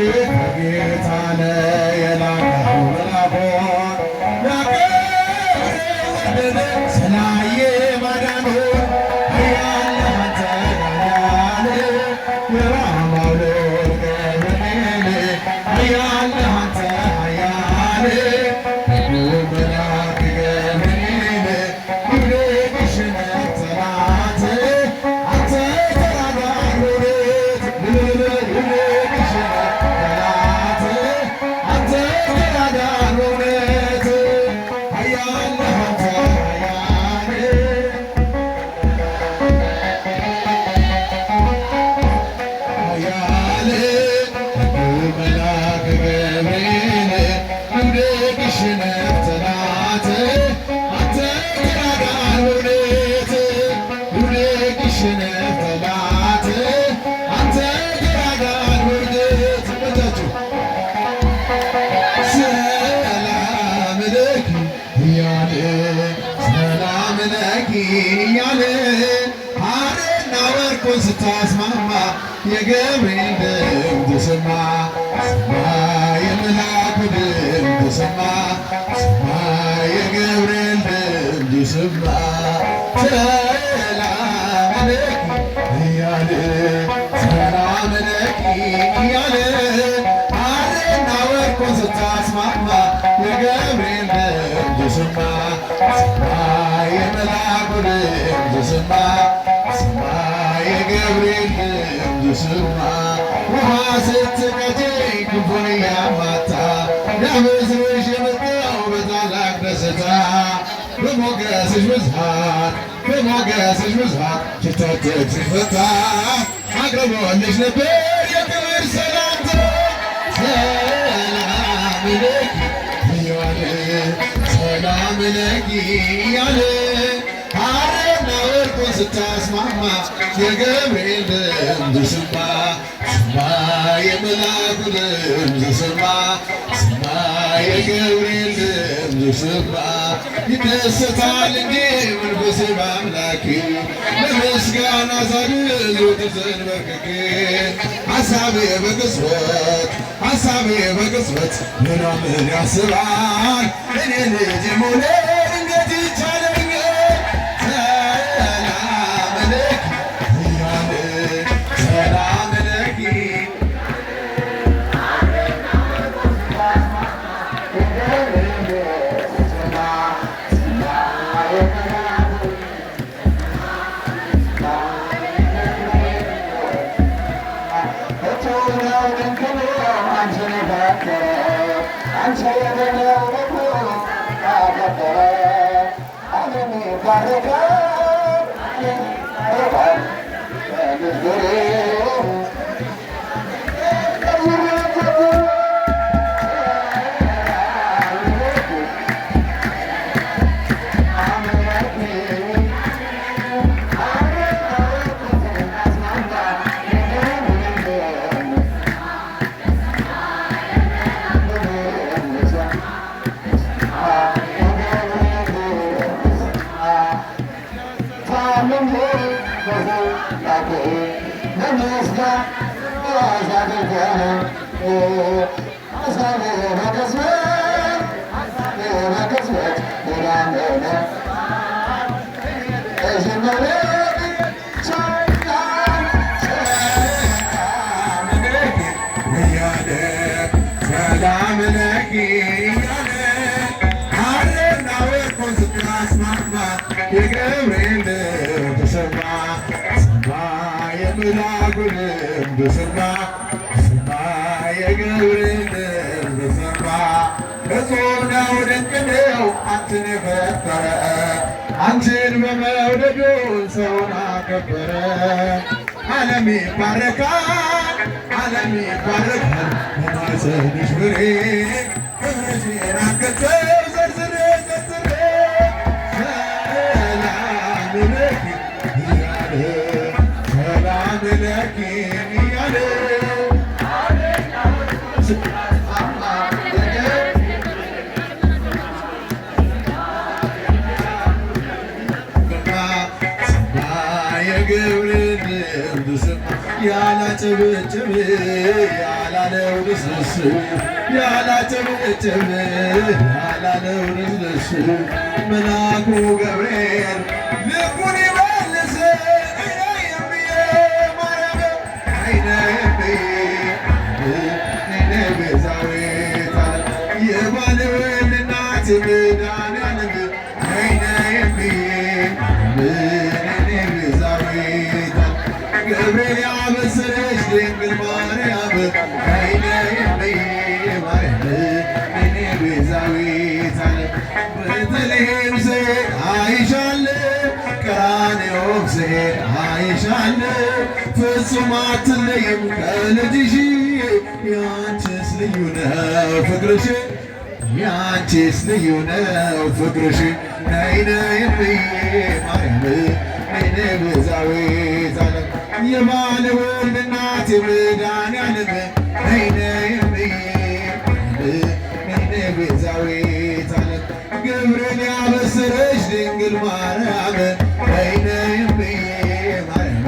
ጌታነ የላከው መልአኮ ስላየ ማዳኑን ኃያል አንተ ኃያል የራማው ልዑል ገብርኤል ኃያል አንተ ኃያል መልአክ ገብርኤል ይውደቅሽን ጠላት አንተ ተራዳኢው ይውደቅሽን ጠላት አንተ ተራዳኢው ኃያል አንተ ኃያል ኃያል መልአክ ገብርኤል ይውደቅሽን ጠላት አንተ ተራዳኢው ይውደቅሽን ጠላት አንተ ተራዳኢው በጃችሁ ሰላም ለኪ እያለ ሰላም ለኪ እያለ ሐርና ወርቁን ስታስማማ የገብርኤል ድምፅ ተሰማ ሰማ የመልአኩ ድምፅ ተሰማ ሰማ የገብርኤል ድምፅ ተሰማ ሰላም ለኪ እያለ ሰላም ለኪ እያለ ሐርና ወርቁን ስታስማማ የገብርኤል ድምፅ ተሰማ ሰማ የመልአኩ ድምፅ ተሰማ ሰማ የገብርኤል ድምፅ ተሰማ ውሃ ስትቀጂ ክንፉን እያማታ ሊያበስርሽ የመጣው በታላቅ ደስታ በሞገስሽ ብዛት በሞገስሽ ብዛት ሲታጠቅ ሲፈታ አቅርቦልሽ ነበር የክብር ሰላምታ ሰላም ለኪ እያለ ሰላም ለኪ እያለ ሐርና ወርቁን ስታስማማ የገብርኤል ድምፅ ተሰማ ሰማ የመልአኩ ድምፅ ተሰማ ሰማ የገብርኤል ድምፅ ተሰማ ይደሰታል እንጂ መንፈሴ በአምላኬ ለምስጋና ሳድር ዘወትር ተንበርክኬ ሐሳቤ በቅጽበት ሌላ ምን ያስባል እኔ ልጅ መውለድ እንዴት ይቻለኛል ሰላም ለኪ እያለ ሰላም ለኪ ሰላም ለኪ እያለ ሐርና ወርቁን ስታስማማ የገብርኤል ድምፅ ተሰማ ሰማ የመልአኩ ድምፅ ተሰማ ሰማ የገብርኤል ድምፅ ተሰማ እጹብ ነው ድንቅ ነው አንቺን የፈጠረ አንቺን በመውደዱ ሰውን አከበረ ዓለም ይባረካል ዓለም ይባረካል በማኅፀንሽ ፍሬ ክብርሽን አንገልጸው ዘርዝሬ ሰላም ለኪ እያለ ሰላም ለኪ እያለ የገብርኤል ድምፅ ተሰማ ያላጨ ያላጨበጨበ ያላለው ልስልስ ያላጨበጨበ ያላለው ልስልስ መልአኩ ገብርኤል ልቡን ይመልስ አይነየብዬ ማርያም አይነየብዬ ቤዛዊት የባለወልድ እናት መድኃኒዓለም አይነየብዬ ቤዛዊት ገብርኤል ያበሰረች ድንግል ማርያም አይነየብዬ ማርያም ቤዛዊት ቤተልሔም ስሄድ አይሻለሁ ቀራንዮም ስሄድ አይሻለሁ ፍጹም አትለይም ከልጅሽ ያንቺስ ልዩ ነው ፍቅርሽ ያንቺስ ልዩ ነው ፍቅርሽ ነይ ነይ እምዬ ማርያም ነይ ቤዛዊት ዓለም የባለወልድ እናት የመድኃኒዓለም ነይ ነይ እምዬ ነይ ቤዛዊት ዓለም ገብርኤል ያበሰረች ድንግል ማርያም ነይ ነይ እምዬ ማርያም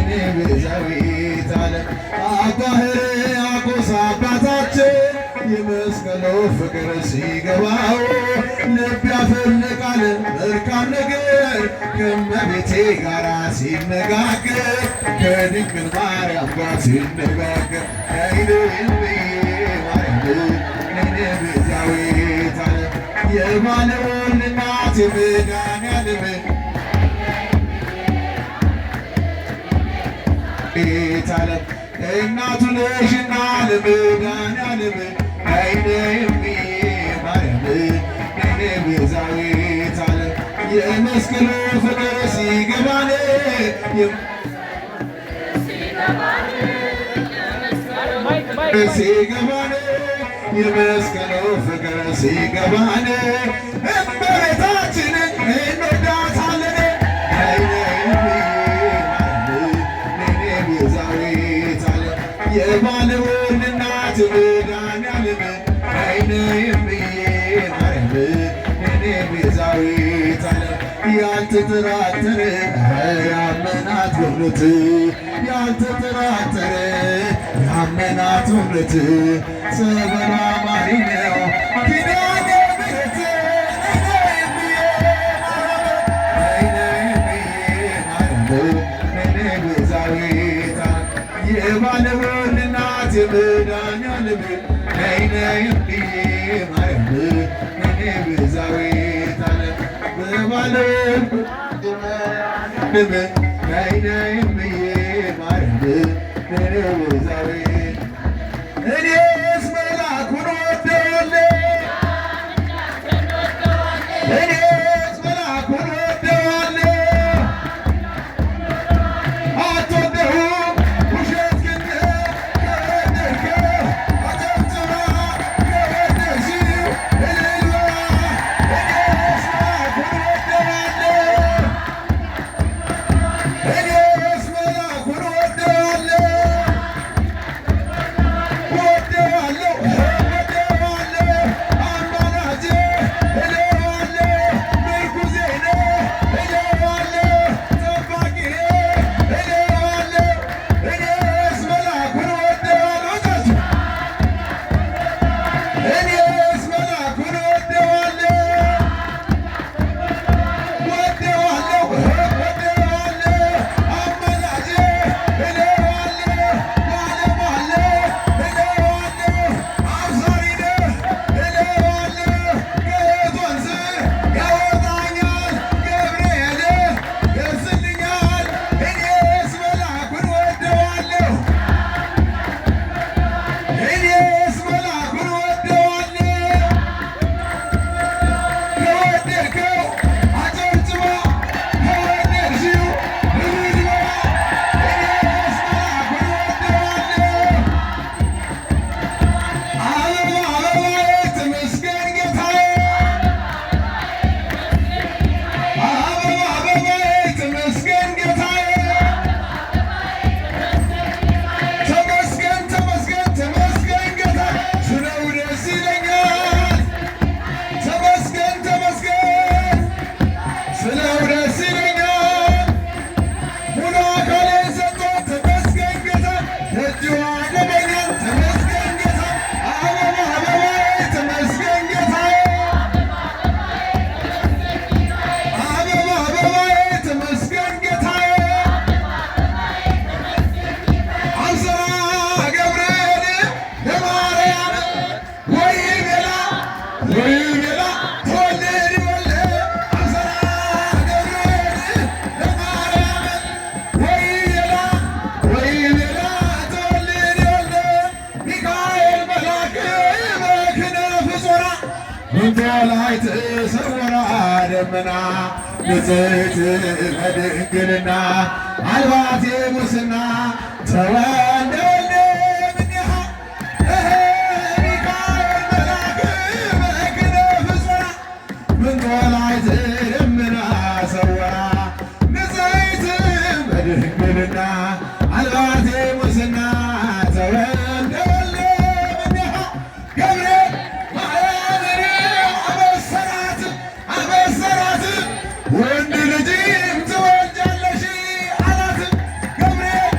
ነይ ቤዛዊት ዓለም አባ ሕርያቆስ አባታችን የመስቀሉ ፍቅር ሲገባው ልብ ያፈልቃል መልካም ነገር ከእመቤቴ ጋር ሲነጋገር ከድንግል ማርያም ጋር ሲነጋገር ነይ ነይ እምዬ ማርያም ነይ ቤዛዊት ዓለም የባለወልድ እናት የመድኃኒዓለም ቤት ዓለም እናቱ ነሽና ለመድኃኒዓለም ነይ ነይ እምዬ ማርያም ነይ ቤዛዊት ዓለም የመስቀሉ ፍቅር ሲገባን ሲገባን የመስቀሉ ፍቅር ሲገባን እመቤታችንን እንወዳታለን ነይ ነይ እምዬ ቤዛዊት ዓለም የባለወልድ እናት መድኃኒዓለም ነይ ነይ እምዬ ማርያም ነይ ቤዛዊት ዓለም ያልተጠራጠረ ያመናት በእውነት ያልተጠራጠረ ያመናት በእውነት ጸበሏ ማሪ ነው ኪዳነ ምሕረት ነይ እምዬ ማርያም ነይ እምዬ ማርያም ነይ ቤዛዊት የባለወልድ እናት የመድኃኒዓለም ነይ ነይ እምዬ ማርያም ነይ ቤዛዊት ዓለም በባለወልድ ነይ ነይ እምዬ ማርያም ነይ ቤዛዊት እኔስ መልአኩን ወደዋለሁ እኔስ መልአኩን ወደዋለሁ አትወደውም ውሸት ግን ከወደድከው አጨብጭባ ከወደድሽው እልል በል እኔስ መልአኩን ወደዋለሁ እኔስ መልአኩን ወደዋለሁ እንተላይት ሰወራ ደመና ንጽሕት በድንግልና አልባቴ ሙስና ተወልደ እምኔሃ ሚካኤል መልአክ በክነፍ ጾራ እንተላይት ደመና ሰወራ ንጽሕት በድንግልና አልባቴ ሙስና ተወልደ እምኔሃ ገብርኤል ወንድ ልጅም ትወልጃለሽ አላት። ገብርኤል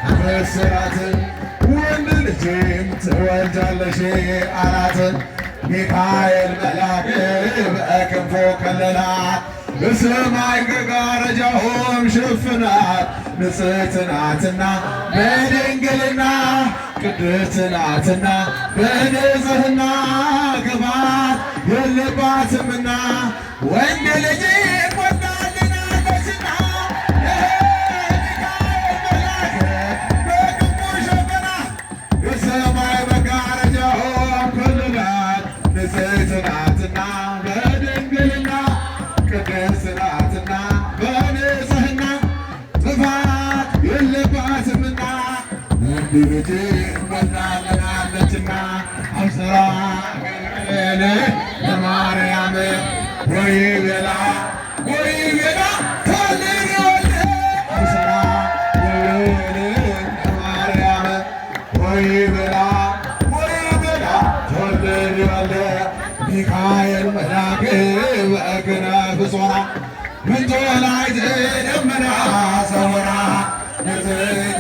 አበሰራት ወንድ ልጅም ትወልጃለሽ አላት። ሚካኤል መልአክ በክንፉ ከለላት በሰማይ መጋረጃውም ሸፈናት። ንጽሕት ናትና በድንግልና ቅድስት ናትና በንጽሕና ክፋት የለባትምና ወንድ ልጅ ወልዳልናለችና ሚካኤል መልአክ በክንፉ ሸፈናት በሰማይ መጋረጃውም ከለላት። ንጽሕት ናትና በድንግልና ቅድስት ናትና በንጽሕና ጥፋት የለባትምና ወንድ ልጅ ወልዳልናለችና አብስራ ገብርኤል ለማርያም ወይቤላ ተወልደ አብስራ ገብርኤል ለማርያም ወይቤላ ተወልደ ሚካኤል መልአክ በክነፍ ጾራ እንተላይት ደመና ሰወራ ንጽሕት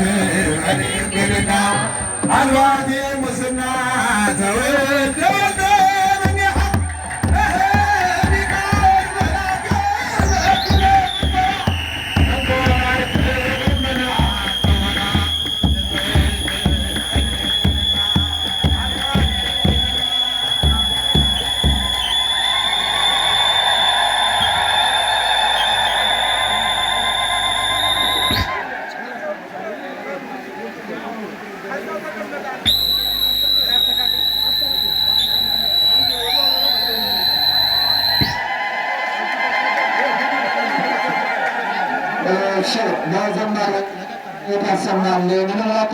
በድንግልና አልባቴ ሙስና ተወልደ እምኔሃ ሚካኤል መልአክ በክነፍ ጾራ እንተላይት ደመና ሰወራ ለዘማሪ የታሰማልን ምንላት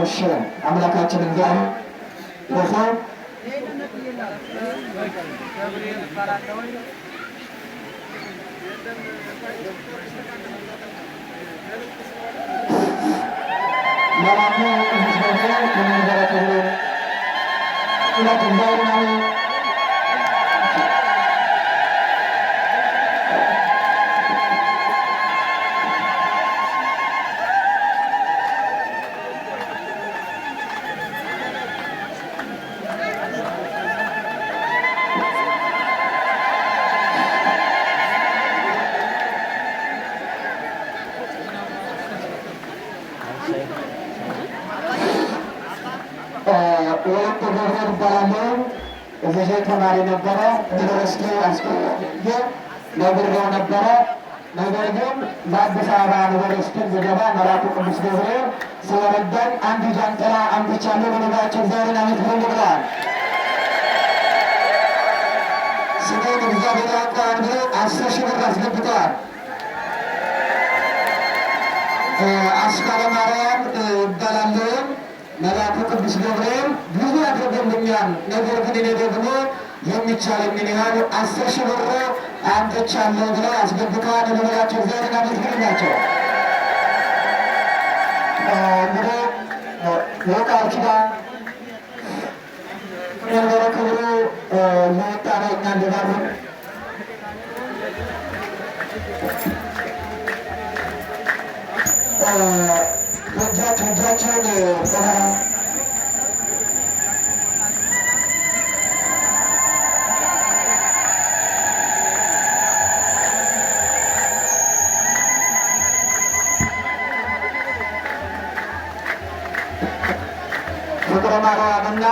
እሺ አምላካችን እግዚአብሔር ለሰው መላኩ ቅዱስ ገብርኤል ከመንበረ ክብሩ ሁለት እንዳይናዊ ወለተ ገብርኤል እባላለሁ። እዚህ ተማሪ ነበረ። ዩኒቨርሲቲ አስቆየ ነግሬው ነበረ። ነገር ግን በአዲስ አበባ ዩኒቨርሲቲ እንድገባ መልአኩ ቅዱስ ገብርኤል ስለረዳኝ አንድ ጃንጥላ አምጥቻለሁ። በነገራቸው እግዚአብሔርን አመስግኑ ብለዋል። ስሜን እግዚአብሔር ያውቀዋል ብለው 10 ሺህ ብር አስገብተዋል። አስካለ ማርያም እባላለሁ። መልአኩ ቅዱስ ገብርኤል ብዙ ያደርግልኛል። ነገር ግን እኔ ደግሞ የሚቻለኝን ያህል 10 ሺህ ብር አምጥቻለሁ ብለው አስገብተዋል። ለበላቸው እግዚአብሔርን አመስግኑላቸው። እንግዲህ የቃል ኪዳን መንበረ ክብሩ ለወጣ ነው እና እንደባሩን እጃቸውን ፍቅረ ማርያምና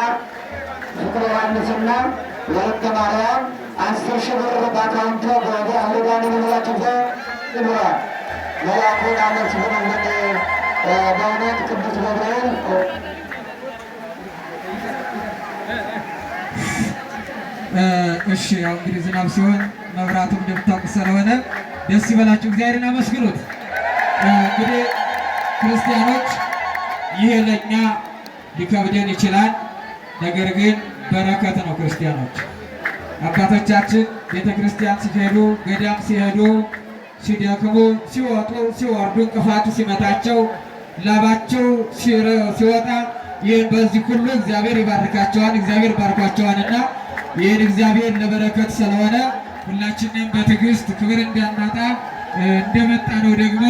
ፍቅረ ዮሐንስና ወለተ ማርያም 10,000 ብር በአካውንቶ ወደ አለዳን የሚላቸው ይምራል። መልአኩን አመስግኑልን። በእውነት ቅዱስ ገብርኤል እሺ ያው እንግዲህ ዝናብ ሲሆን መብራቱም እንደምታውቁት ስለሆነ ደስ ይበላችሁ፣ እግዚአብሔርን አመስግኑት። እንግዲህ ክርስቲያኖች ይህ ለእኛ ሊከብደን ይችላል፣ ነገር ግን በረከት ነው። ክርስቲያኖች አባቶቻችን ቤተ ክርስቲያን ሲሄዱ፣ ገዳም ሲሄዱ፣ ሲደክሙ፣ ሲወጡ ሲወርዱ፣ እንቅፋቱ ሲመታቸው፣ ላባቸው ሲወጣ ይህን በዚህ ሁሉ እግዚአብሔር ይባርካቸዋል፣ እግዚአብሔር ባርኳቸዋልና ይህን እግዚአብሔር ለበረከት ስለሆነ ሁላችንም በትዕግስት ክብር እንዳናጣ እንደመጣ ነው ደግሞ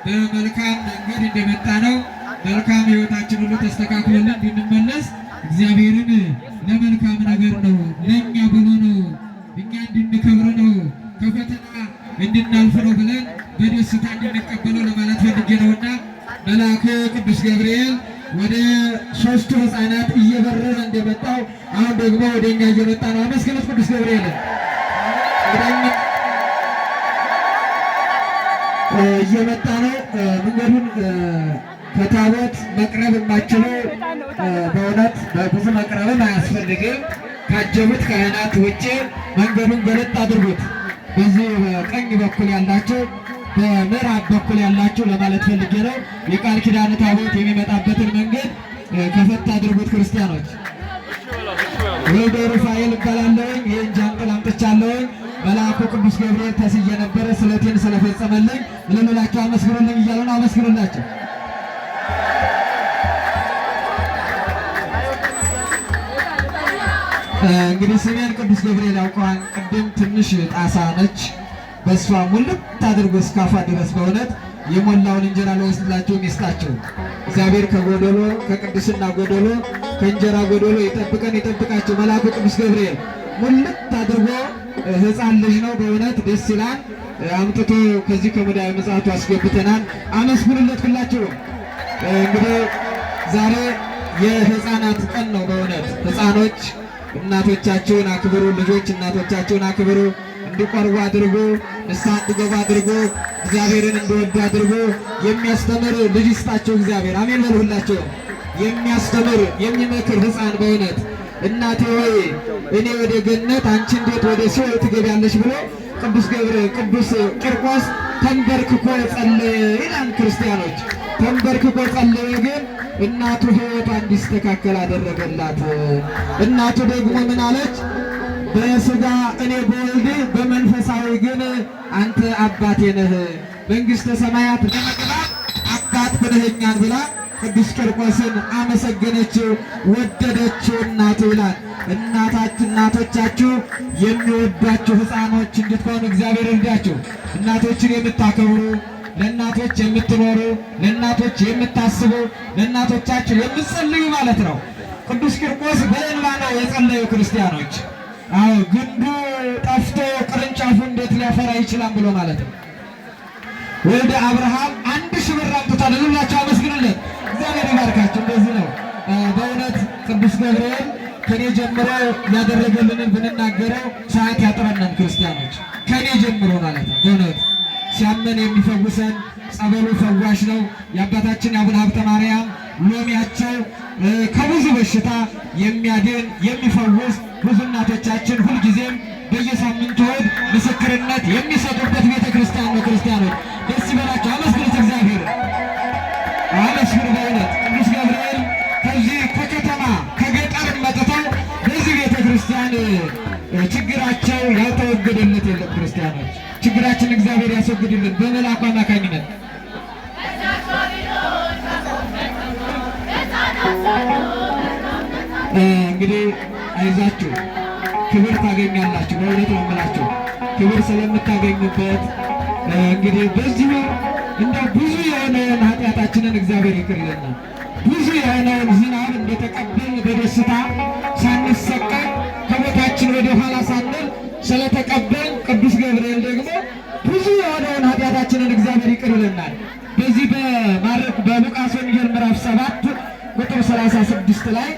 በመልካም መንገድ እንደመጣ ነው መልካም ሕይወታችን ሁሉ ተስተካክሎልን እንድንመለስ እግዚአብሔርን ለመልካም ነገር ነው፣ ለእኛ ብሎ ነው፣ እኛ እንድንከብር ነው፣ ከፈተና እንድናልፍ ነው ብለን በደስታ እንድንቀበለው ለማለት ፈልጌ ነውና መልአኩ ቅዱስ ገብርኤል ወደ 3ቱ ሕፃናት እየበረረ እንደመጣው አሁን ደግሞ ወደ እኛ እየመጣ ነው። አመስግኑት ቅዱስ ገብርኤልን። እየመጣ ነው። መንገዱን ከታቦት መቅረብ የማይችሉ በእውነት በብዙ መቅረብም አያስፈልግም። ካጀቡት ካህናት ውጭ መንገዱን ገለጥ አድርጉት። በዚህ በቀኝ በኩል ያላቸው በምዕራብ በኩል ያላችሁ ለማለት ፈልጌ ነው። የቃል ኪዳኑ ታቦት የሚመጣበትን መንገድ ከፈት አድርጉት። ክርስቲያኖች ወልደ ሩፋኤል እባላለሁኝ። ይህን ጃንጥል አምጥቻለሁኝ። መልአኩ ቅዱስ ገብርኤል ተስዬ ነበረ ስለቴን ስለፈጸመልኝ ለምላቸው አመስግኑልኝ እያሉ ነው። አመስግኑላቸው። እንግዲህ ስሜን ቅዱስ ገብርኤል ያውቀዋል። ቅድም ትንሽ ጣሳ ነች፣ በእሷ ሙልት አድርጎ እስካፏ ድረስ በእውነት የሞላውን እንጀራ ለወስድላቸው ሚስታቸው እግዚአብሔር ከጎደሎ ከቅድስና ጎደሎ ከእንጀራ ጎደሎ ይጠብቀን ይጠብቃቸው። መልአኩ ቅዱስ ገብርኤል ሙልት አድርጎ ሕፃን ልጅ ነው፣ በእውነት ደስ ይላል። አምጥቶ ከዚህ ከሙዳየ ምጽዋቱ አስገብተናል። አመስግኑለት ሁላችሁ። እንግዲህ ዛሬ የሕፃናት ቀን ነው። በእውነት ሕፃኖች እናቶቻቸውን አክብሩ፣ ልጆች እናቶቻቸውን አክብሩ፣ እንዲቆርቡ አድርጎ ንስሐ እንዲገቡ አድርጎ እግዚአብሔርን እንዲወዱ አድርጎ የሚያስተምር ልጅ ይስጣቸው እግዚአብሔር። አሜን በሉ ሁላቸው። የሚያስተምር የሚመክር ሕፃን በእውነት እናቴ ሆይ እኔ ወደ ገነት አንቺ እንዴት ወደ ሲኦል ትገቢያለሽ ብሎ ቅዱስ ቂርቆስ ተንበርክኮ ጸለየ ይላል። ክርስቲያኖች ተንበርክኮ ጸለየ፣ ግን እናቱ ሕይወቷ እንዲስተካከል አደረገላት። እናቱ ደግሞ ምን አለች? በሥጋ እኔ በወልድ በመንፈሳዊ ግን አንተ አባቴ ነህ፣ መንግሥተ ሰማያት ለመግባት አባት ብለኸኛል ብላ ቅዱስ ቂርቆስን አመሰገነችው፣ ወደደችው እናቱ ይላል። እናቶቻችሁ የሚወዷችሁ ሕፃኖች እንድትሆኑ እግዚአብሔር ይርዳችሁ። እናቶችን የምታከብሩ፣ ለእናቶች የምትኖሩ፣ ለእናቶች የምታስቡ፣ ለእናቶቻችሁ የምትጸልዩ ማለት ነው። ቅዱስ ቂርቆስ በእንባ ነው የጸለዩ ክርስቲያኖች። አዎ ግንዱ ጠፍቶ ቅርንጫፉ እንዴት ሊያፈራ ይችላል ብሎ ማለት ነው። ወልደ አብርሃም 1000 ብር አምጥቷል። ሁላችሁ አመስግኑለት፣ እግዚአብሔር ይባርካችሁ። እንደዚህ ነው በእውነት ቅዱስ ገብርኤል ከኔ ጀምሮ ያደረገልንን ብንናገረው ሰዓት ያጥረናል። ክርስቲያኖች ከኔ ጀምሮ ማለት ነው። በእውነት ሲያመን የሚፈውሰን ጸበሉ ፈዋሽ ነው። የአባታችን የአቡነ ሀብተ ማርያም ሎሚያቸው ከብዙ በሽታ የሚያድን የሚፈውስ ብዙ እናቶቻችን ሁልጊዜም በየሳምንቱ እሑድ ምስክርነት የሚሰጡበት ቤተ ክርስቲያን ነው። ክርስቲያኖች ደስ ይበላቸው፣ አመስግኑት እግዚአብሔር አመስግኑ። በእውነት ቅዱስ ገብርኤል ከዚህ ከከተማ ከገጠር መጥተው በዚህ ቤተ ክርስቲያን ችግራቸው ያልተወገደለት የለም። ክርስቲያኖች ችግራችን እግዚአብሔር ያስወግድልን በመልአኩ አማካኝነት። እንግዲህ አይዛችሁ ክብር ታገኛላችሁ። በእውነት ነው የምላችሁ ክብር ስለምታገኙበት እንግዲህ በዚሁ እንደ ብዙ የሆነውን ኃጢአታችንን እግዚአብሔር ይቅር ይለናል። ብዙ የሆነውን ዝናብ እንደተቀበልን በደስታ ሳንሰቀቅ ከቦታችን ወደ ኋላ ሳንል ስለተቀበል ቅዱስ ገብርኤል ደግሞ ብዙ የሆነውን ኃጢአታችንን እግዚአብሔር ይቅር ይለናል። በዚህ በሉቃስ ወንጌል ምዕራፍ 7 ቁጥር 30 26 ላይ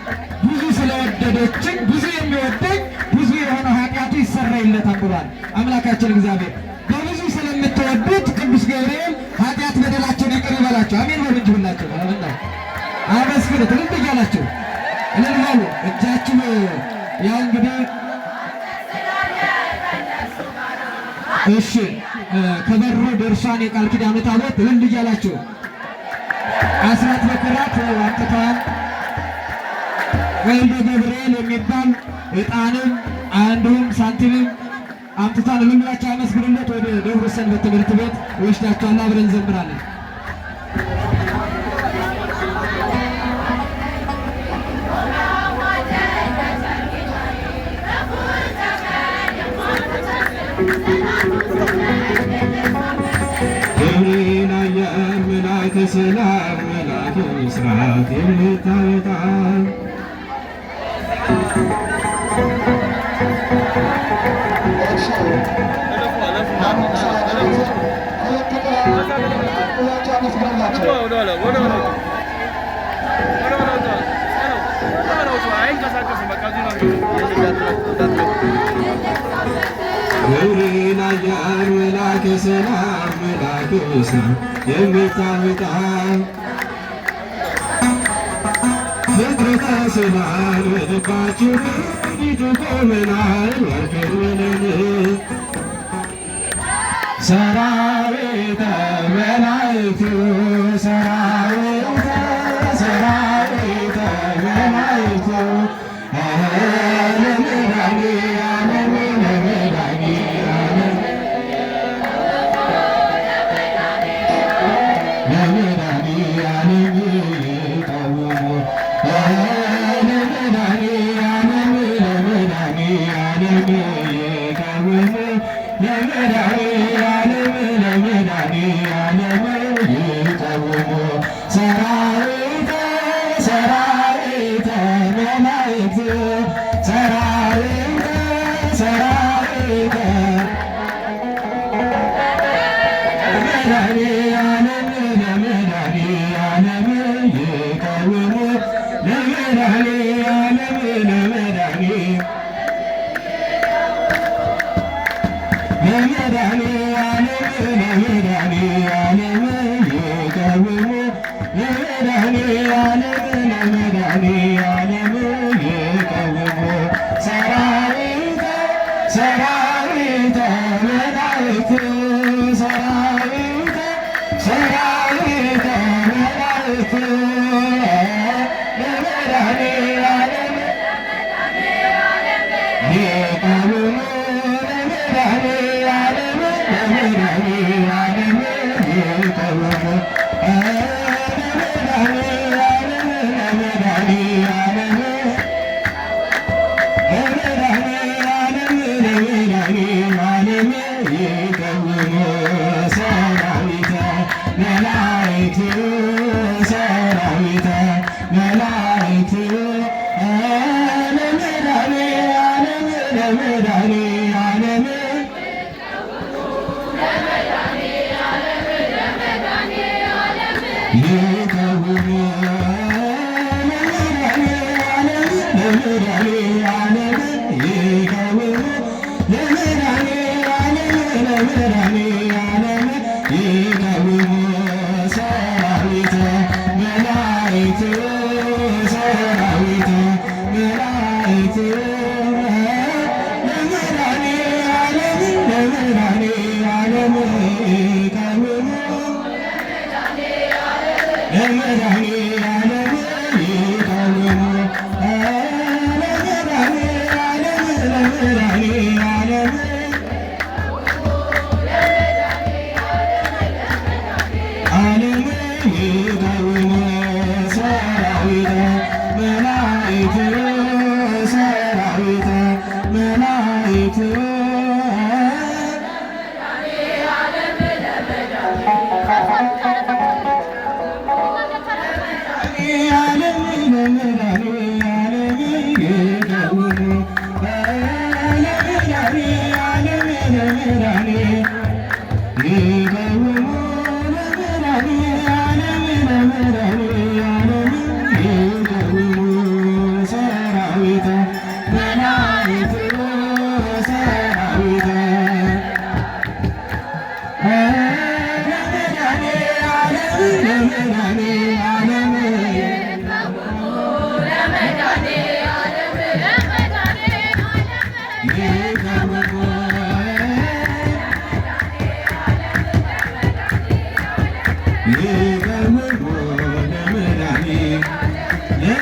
ብዙ ስለወደደችን ብዙ የሚወደኝ ብዙ የሆነ ኃጢአቱ ይሰረይለታል ብሏል አምላካችን እግዚአብሔር። በብዙ ስለምትወዱት ቅዱስ ገብርኤል ኃጢአት በደላቸውን ይቅር ይበላቸው። አሜን በሉ እንጂ ሁላችሁ አመስግኑት። እልል እያላችሁ እልል በሉ። እጃችሁ ያው እንግዲህ እሺ ከበሩ ደርሷን የቃል ኪዳኑ ታቦት እልል እያላችሁ አስራት በኩራት አምጥተዋል። ወልደ ገብርኤል የሚባል ዕጣንም እንዲሁም ሳንቲምም አምጥተዋል። እልል ብላችሁ አመስግኑለት። ወደ ደብረ ሰንበት ትምህርት ቤት ወስዳችኋል። አብረን እንዘምራለን። ገብርኤል አየር መልአከ ሰላም መልአከ ብስራት የምታወጣ ገብርኤል አየር መልአከ ሰላም መልአከ ብስራት የምታወጣ ፍጥረተ ሰላም በልባችሁ ፊቱ ቆመናል ወርቅን ብለን ሰራዊተ መላእክቱ ሰራዊተ መላእክቱ Yeah.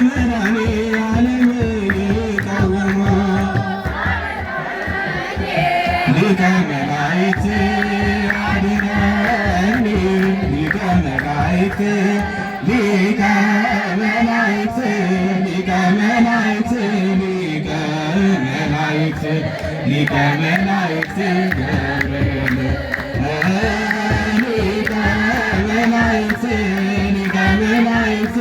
መድኃኔዓለም ይቀውሞ ሊቀ መላእክት አድነኒ ሊቀ መላእክት ሊቀ መላእክት ሊቀ መላእክት ሊቀ መላእክት ሊቀ መላእክት ገብርኤል ሊቀ መላእክት ሊቀ መላእክት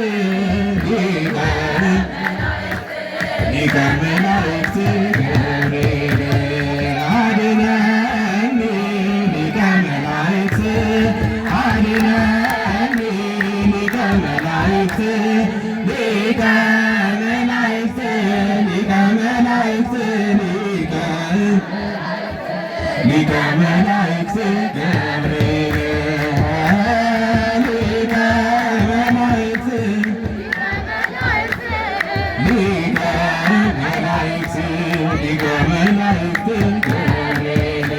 ሊቀ መላእክት ገብርኤል አድነኒ ሊቀ መላእክት አድነኒ ሊቀ መላእክት ሊቀ መላእክት ሊቀ መላእክት ሊቀ መላእክት ገብርኤል ሊቀ መላእክት ሊቀ መላእክት ሊቀ መላእክት ገብርኤል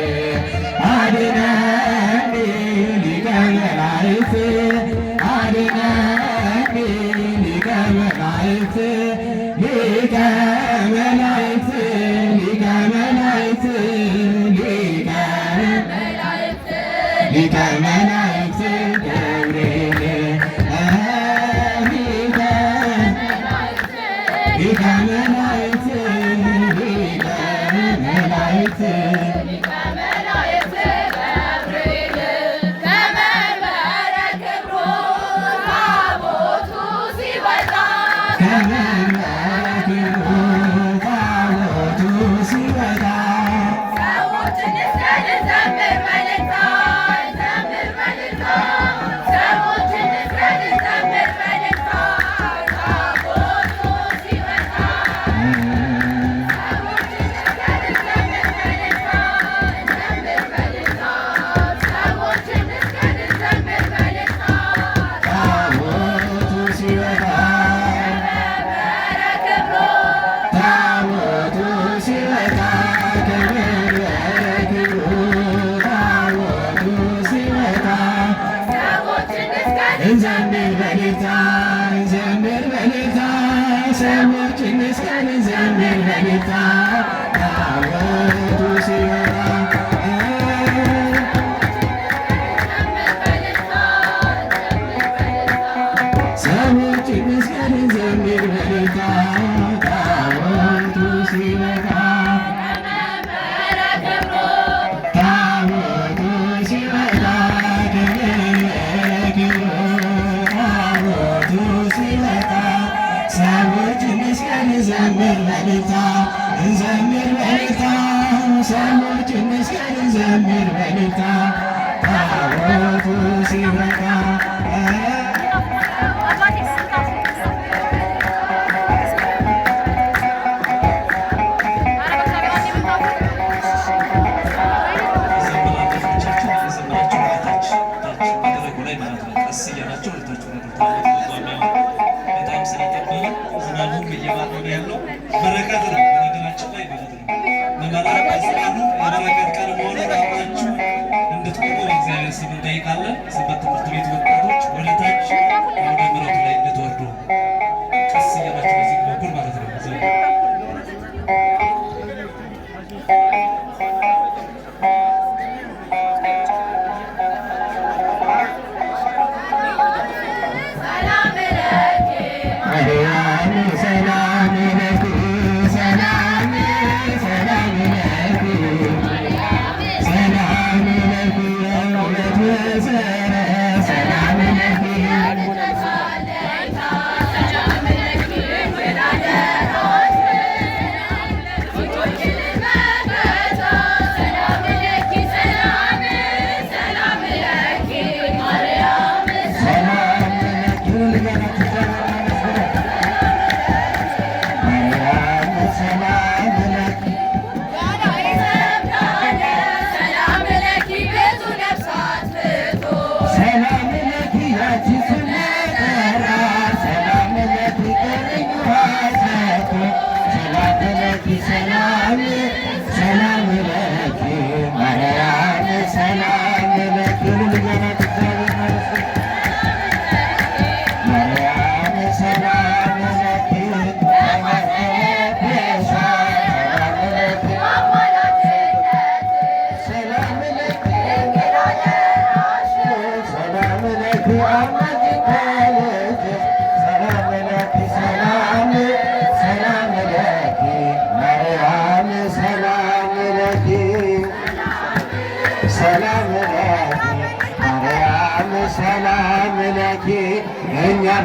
አድነኒ ሊቀ መላእክት አድነኒ ሊቀ መላእክት ሊቀ መላእክት ሊቀ መላእክት ሊቀ መላእክት ገብርኤል ሊቀ መላእክት ሊቀ መላእክት እንዘምር በእልልታ እንዘምር በእልልታ ሰዎች እንስቀል እንዘምር በእልልታ ታቦቱ ሲወጣ ሰዎች እንስቀል እንዘምር በእልልታ ታቦቱ ሲወጣ ታቦቱ ሲወጣ ሰዎች እንስቀል እንዘምር በእልልታ እንዘምር በእልልታ ሰዎች እንስቀል እንዘምር በእልልታ ታቦቱ ሲወጣ በረከት ነው። በነገራችን ላይ ማለት ነው መመራቅ አስራኑ የበረከት ቀን መሆኑን አብራችሁ እንድትቆሙ በእግዚአብሔር ስም እንጠይቃለን። ሰንበት ትምህርት ቤት ወጣቶች ወደ ታች ወደ ምሕረቱ ላይ እንድትወርዱ ቀስ እያላችሁ በዚህ በኩል ማለት ነው ሰላም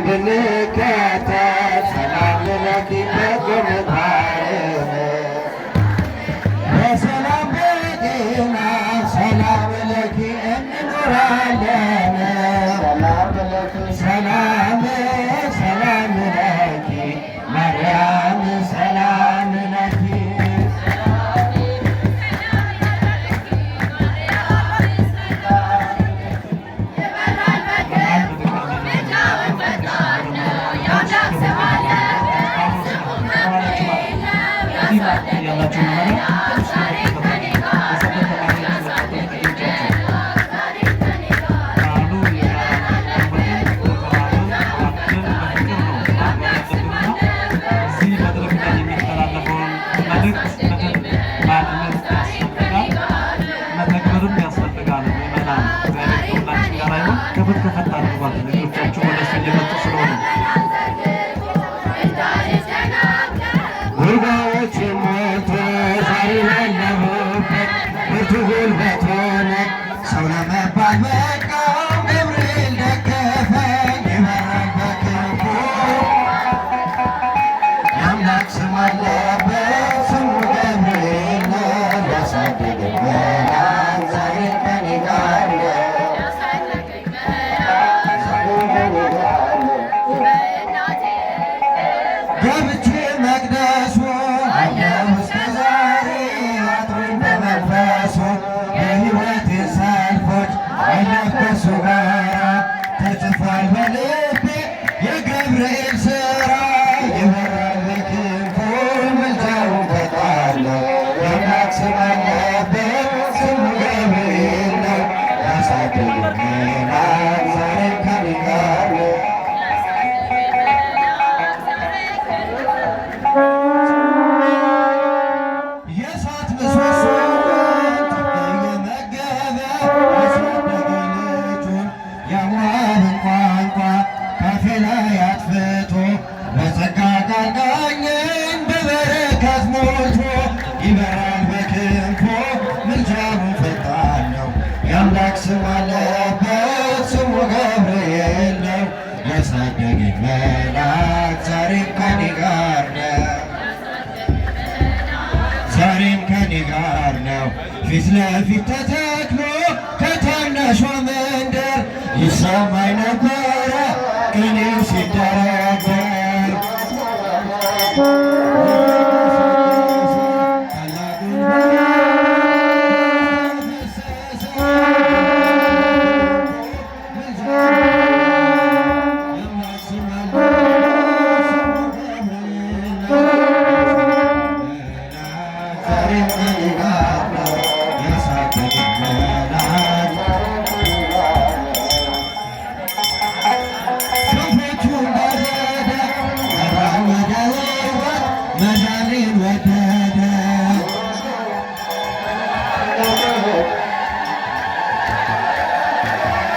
እንድንከተል ሰላም ለኪ በጎመታረም በሰላም በጤና ሰላም ለኪ እንኖራለን ሰላም ሰላም ለኪ ማርያም ሰላም ለኪ ከፈት ከፈት አድርጓል። ልጆቻችሁ ወደ እሱ እየመጡ ስለሆነ ጉልባዎች ሞልቶ ዛሬ ላለሁበት ብርቱ ጉልበት ሆነ ሰው ለመባል በቃው ገብርኤል ደገፈኝ ይመራል በክንፉ የአምላክ ስም አለበት ስሙ ገብርኤል ነው ያሳደገኝ መልአክ ዛሬ ከኔ ጋር ነው ገብቼ መቅደሱ አየሁ እስከ ዛሬ አጥሩኝ በመንፈሱ የሕይወቴ ሰልፎች አለፍ ከእሱ ጋራ ተጽፏል በልቤ የገብርኤል ሥራ ይበራል በክንፉ ምልጃውን ፈጣን ነው የአምላክ ስም አለበት ስሙ ገብርኤል ነው ያሳደገኝ መልአክ ዛሬም ከኔ ጋር ነው የእሳት ምሰሶን እየመገበ ያሳደገ ልጁን የሞዓብን ቋንቋ ካፌ ላይ አጥፍቶ በጸጋ ቃል ቃኘኝ በበረከት ሞልቶ ይበራል በክንፎ ምልጃውን ፈጣን ነው የአምላክ ስም አለበት ስሙ ገብርኤል ነው ያሳደገኝ መልአክ ዛሬም ከኔ ጋር ነው ዛሬም ከኔ ጋር ነው ፊት ለፊት ተተክሎ ከታናሿ መንደር ይሰማኝ ነበረ ቅኔው ሲደረደር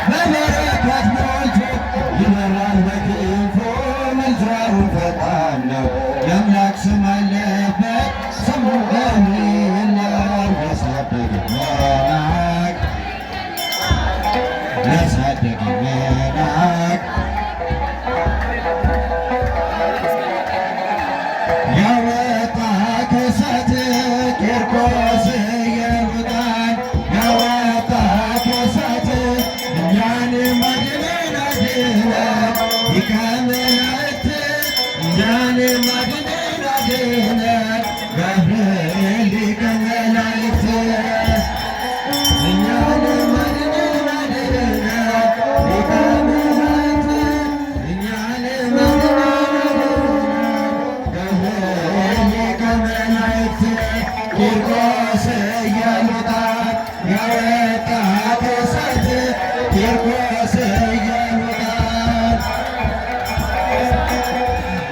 በበረከት ሞልቶ ይበራል በክንፎ ምልጃውን ፈጣን ነው የአምላክ ስም አለበት ስሙ ገብርኤል ነው ያሳደገኝ መልአክ ያሳደገኝ መልአክ ያወጣ ከእሳት ቂርቆስ ኢየሉጣን ያወጣ ከእሳት እኛንም አድነን አድነን ሊቀ መላእክት እኛንም አድነን አድነን ገብርኤል ሊቀ መላእክት እኛንም አድነን አድነን ሊቀ መላእክት እኛንም አድነን አድነን ገብርኤል ሊቀ መላእክት ቂርቆስ ኢየሉጣን ያወጣ ከእሳት ቂርቆስ ኢየሉጣን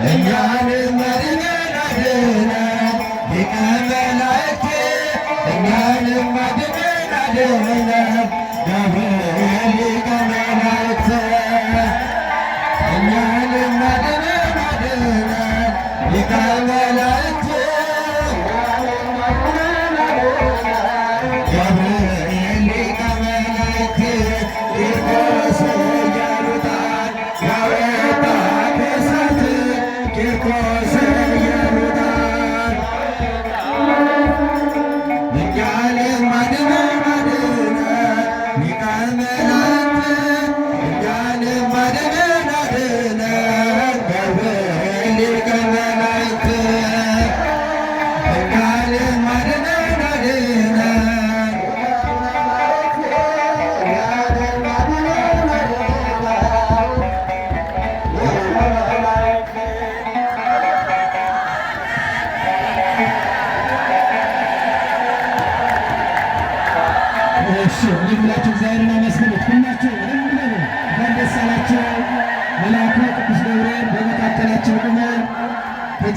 እኛንም አድነን አድነን ሊቀ መላእክት እኛንም አድነን አድነን ገብርኤል ሊቀ መላእክት እኛንም አድነን አድነን ሊቀ መላእክት ገብርኤል ሊቀ መላእክት ቂርቆስ ኢየሉጣን ያወጣ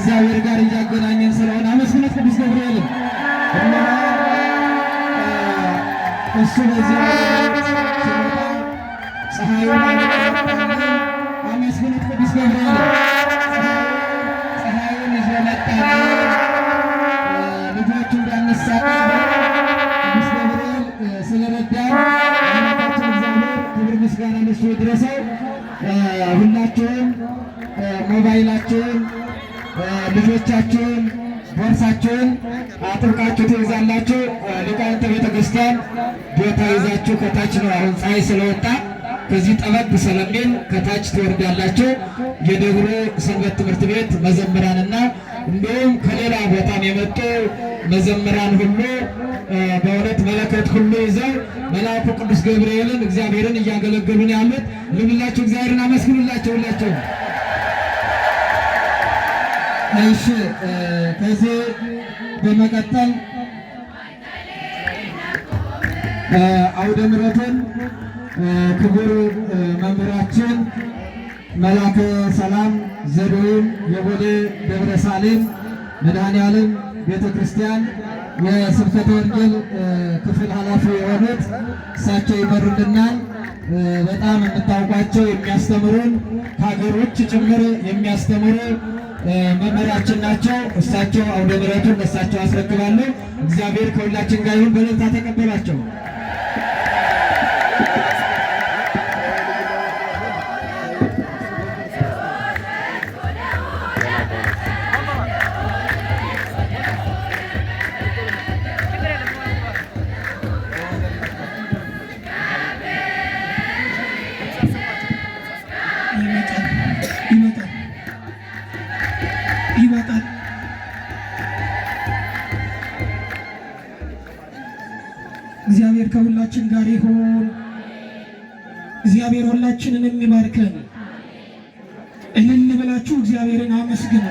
እግዚአብሔር ጋር እያገናኘን ስለሆነ አመስግኑት ቅዱስ ገብርኤልን እና እሱ በዚህ ፀሐዩን አመስግኑት ቅዱስ ገብርኤልን ፀሐዩን ይዞ መጣ ልጆቹ እንዳነሳት ቅዱስ ገብርኤል ስለረዳን አምላካችን እግዚአብሔር ክብር ምስጋና ለእሱ ይድረሰው። ሁላችሁም ሞባይላችሁን ልጆቻችሁን ቦርሳችሁን አጥብቃችሁ ትይዛላችሁ። ሊቃውንተ ቤተ ክርስቲያን ቦታ ይዛችሁ ከታች ነው። አሁን ፀሐይ ስለወጣ ከዚህ ጠበብ ስለሚል ከታች ትወርዳላችሁ። የደብሩ ሰንበት ትምህርት ቤት መዘምራንና እንዲሁም ከሌላ ቦታም የመጡ መዘምራን ሁሉ በእውነት መለከት ሁሉ ይዘው መልአኩ ቅዱስ ገብርኤልን እግዚአብሔርን እያገለገሉ ነው ያሉት። ልብላችሁ እግዚአብሔርን አመስግኑላቸው ሁላቸው። እሺ ከዚህ በመቀጠል አውደ ምሕረትን ክቡር መምህራችን መላከ ሰላም ዘዶይን የቦሌ ደብረ ሳሌም መድኃኔዓለም ቤተ ክርስቲያን የስብከተ ወንጌል ክፍል ኃላፊ የሆኑት እሳቸው ይመሩልናል። በጣም የምታውቋቸው የሚያስተምሩን ከሀገር ውጭ ጭምር የሚያስተምሩ መምህራችን ናቸው። እሳቸው አውደ ምሕረቱን ለእሳቸው አስረክባለሁ። እግዚአብሔር ከሁላችን ጋር ይሁን። በእልልታ ተቀበሏቸው። ይመጣል። እግዚአብሔር ከሁላችን ጋር ይሁን። እግዚአብሔር ሁላችንን የሚባርከን። እልል ብላችሁ እግዚአብሔርን አመስግኑ።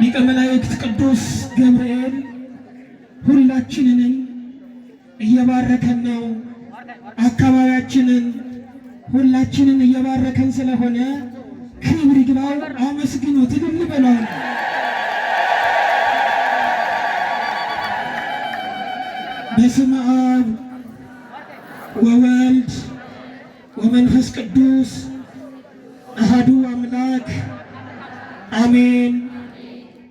ሊቀ መላእክት ቅዱስ ገብርኤል ሁላችንን እየባረከን ነው። አካባቢያችንን ሁላችንን እየባረከን ስለሆነ ክብር ይግባው። አመስግኑት፣ እልል በሉ። በስመ አብ ወወልድ ወመንፈስ ቅዱስ አሐዱ አምላክ አሜን።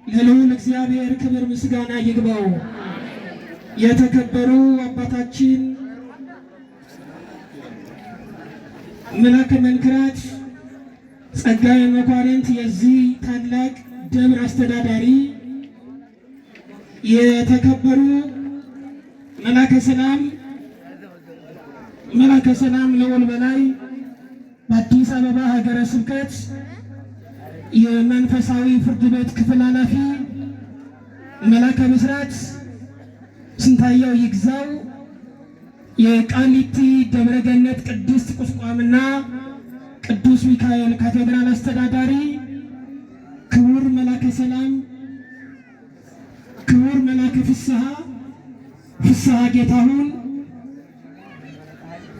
ለልዑል እግዚአብሔር ክብር ምስጋና ይግባው። የተከበሩ አባታችን መላከ መንክራት ጸጋዬ መኳንንት የዚህ ታላቅ ደብር አስተዳዳሪ፣ የተከበሩ መላከ ሰላም ልዑል በላይ በአዲስ አበባ ሀገረ ስብከት የመንፈሳዊ ፍርድ ቤት ክፍል ኃላፊ፣ መላከ ምስራት ስንታየው ይግዛው የቃሊቲ ደብረገነት ቅድስት ቁስቋምና ቅዱስ ሚካኤል ካቴድራል አስተዳዳሪ፣ ክቡር መላከ ሰላም ክቡር መላከ ፍስሐ ጌታሁን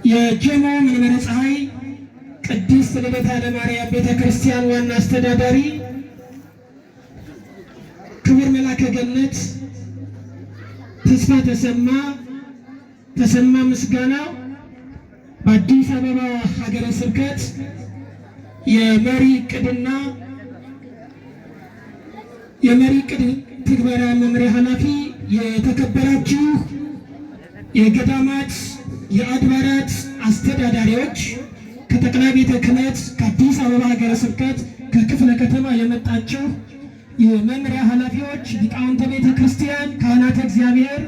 የጀሞ መንበረ ፀሐይ ቅድስት ልደታ ለማርያም ቤተ ክርስቲያን ዋና አስተዳዳሪ፣ ክቡር መላከ ገነት ተስፋ ተሰማ ምስጋና በአዲስ አበባ ሀገረ ስብከት የመሪ ዕቅድ ትግበራ መምሪያ ኃላፊ፣ የተከበራችሁ የገዳማት የአድባራት አስተዳዳሪዎች፣ ከጠቅላይ ቤተ ክህነት ከአዲስ አበባ ሀገረ ስብከት ከክፍለ ከተማ የመጣችሁ የመምሪያ ኃላፊዎች፣ ሊቃውንተ ቤተ ክርስቲያን፣ ካህናተ እግዚአብሔር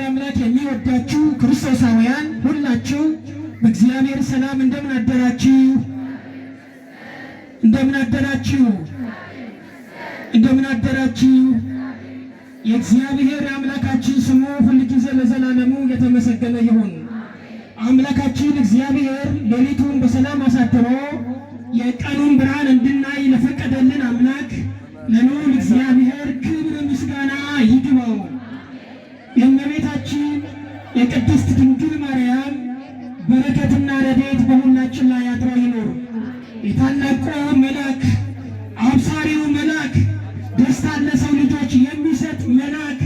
አምላክ የሚወዳችሁ ክርስቶሳውያን ሁላችሁ በእግዚአብሔር ሰላም እንደምን አደራችሁ? እንደምን አደራችሁ? እንደምን አደራችሁ? የእግዚአብሔር አምላካችን ስሙ ሁልጊዜ ለዘላለሙ የተመሰገነ ይሁን። አምላካችን እግዚአብሔር ሌሊቱን በሰላም አሳድሮ የቀኑን ብርሃን እንድናይ ለፈቀደልን አምላክ ለልዑል እግዚአብሔር ክብር ምስጋና ይግባው። የእመቤታችን የቅድስት ድንግል ማርያም በረከትና ረድኤት በሁላችን ላይ አድሮ ይኑር። የታላቁ መልአክ አብሳሪው መልአክ ደስታን ለሰው ልጆች የሚሰጥ መልአክ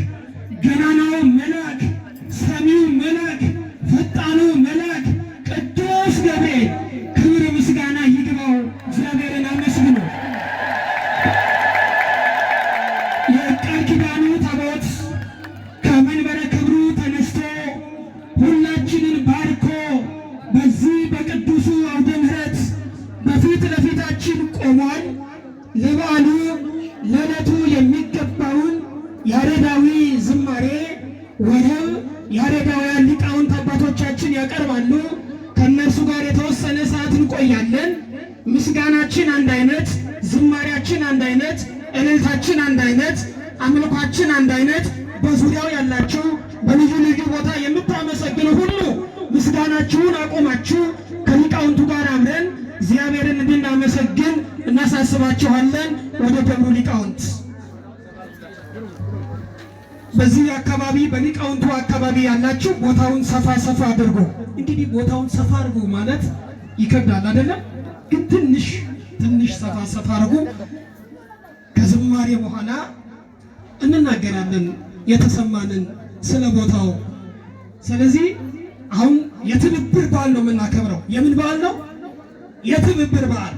ገናናው መልአክ ሰሚው መልአክ ፈጣኑ መልአክ ቅዱስ ገብርኤል ክብር ምስጋና ይግባው። እግዚአብሔርን አመስግኑ። የቃል ኪዳኑ ታቦት ከመንበረ ክብሩ ተነስቶ ሁላችንን ባርኮ በዚህ በቅዱሱ አውደ ምሕረት በፊት ለፊታችን ቆሟል። ለበዓሉ ለዕለቱ የሚገባውን ያሬዳዊ ዝማሬ ወረብ ያሬዳውያን ሊቃውንት አባቶቻችን ያቀርባሉ። ከእነርሱ ጋር የተወሰነ ሰዓት እንቆያለን። ምስጋናችን አንድ አይነት፣ ዝማሬያችን አንድ አይነት፣ እልልታችን አንድ አይነት፣ አምልኳችን አንድ አይነት። በዙሪያው ያላችሁ በልዩ ልዩ ቦታ የምታመሰግኑ ሁሉ ምስጋናችሁን አቆማችሁ ከሊቃውንቱ ጋር አብረን እግዚአብሔርን እንድናመሰግን እናሳስባችኋለን። ወደ ደብሩ ሊቃውንት በዚህ አካባቢ በሊቃውንቱ አካባቢ ያላችሁ ቦታውን ሰፋ ሰፋ አድርጎ። እንግዲህ ቦታውን ሰፋ አድርጎ ማለት ይከብዳል አይደለም? ግን ትንሽ ሰፋ ሰፋ አድርጎ ከዝማሬ በኋላ እንናገራለን የተሰማንን ስለ ቦታው። ስለዚህ አሁን የትብብር በዓል ነው የምናከብረው። የምን በዓል ነው? የትብብር በዓል።